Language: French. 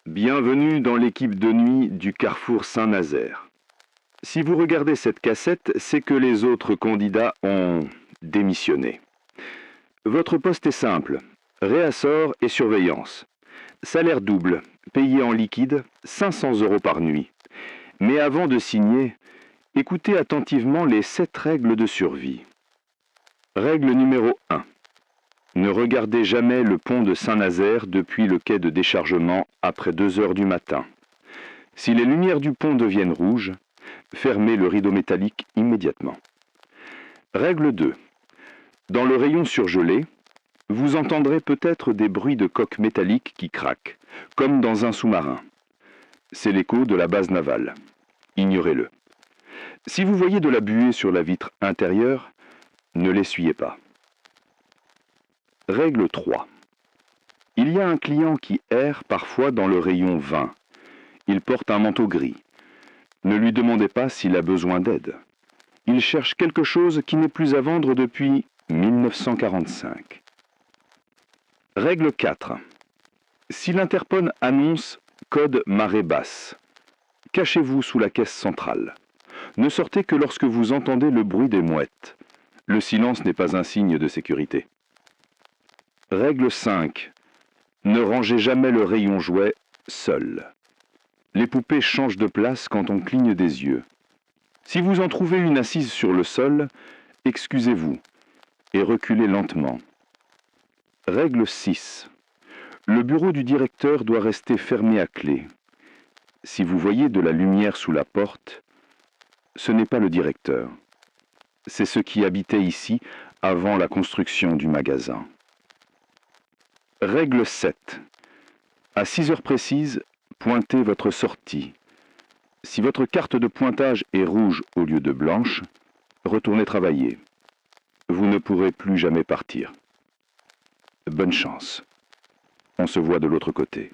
Bienvenue dans l'équipe de nuit du Carrefour Saint-Nazaire. Si vous regardez cette cassette, c'est que les autres candidats ont démissionné. Votre poste est simple, réassort et surveillance. Salaire double, payé en liquide, 500 € par nuit. Mais avant de signer, écoutez attentivement les 7 règles de survie. Règle numéro 1. Ne regardez jamais le pont de Saint-Nazaire depuis le quai de déchargement après 2 heures du matin. Si les lumières du pont deviennent rouges, fermez le rideau métallique immédiatement. Règle 2. Dans le rayon surgelé, vous entendrez peut-être des bruits de coques métalliques qui craquent, comme dans un sous-marin. C'est l'écho de la base navale. Ignorez-le. Si vous voyez de la buée sur la vitre intérieure, ne l'essuyez pas. Règle 3. Il y a un client qui erre parfois dans le rayon vin. Il porte un manteau gris. Ne lui demandez pas s'il a besoin d'aide. Il cherche quelque chose qui n'est plus à vendre depuis 1945. Règle 4. Si l'interphone annonce code marée basse, cachez-vous sous la caisse centrale. Ne sortez que lorsque vous entendez le bruit des mouettes. Le silence n'est pas un signe de sécurité. Règle 5. Ne rangez jamais le rayon jouet seul. Les poupées changent de place quand on cligne des yeux. Si vous en trouvez une assise sur le sol, excusez-vous et reculez lentement. Règle 6. Le bureau du directeur doit rester fermé à clé. Si vous voyez de la lumière sous la porte, ce n'est pas le directeur. C'est ceux qui habitaient ici avant la construction du magasin. Règle 7. À 6 heures précises, pointez votre sortie. Si votre carte de pointage est rouge au lieu de blanche, retournez travailler. Vous ne pourrez plus jamais partir. Bonne chance. On se voit de l'autre côté.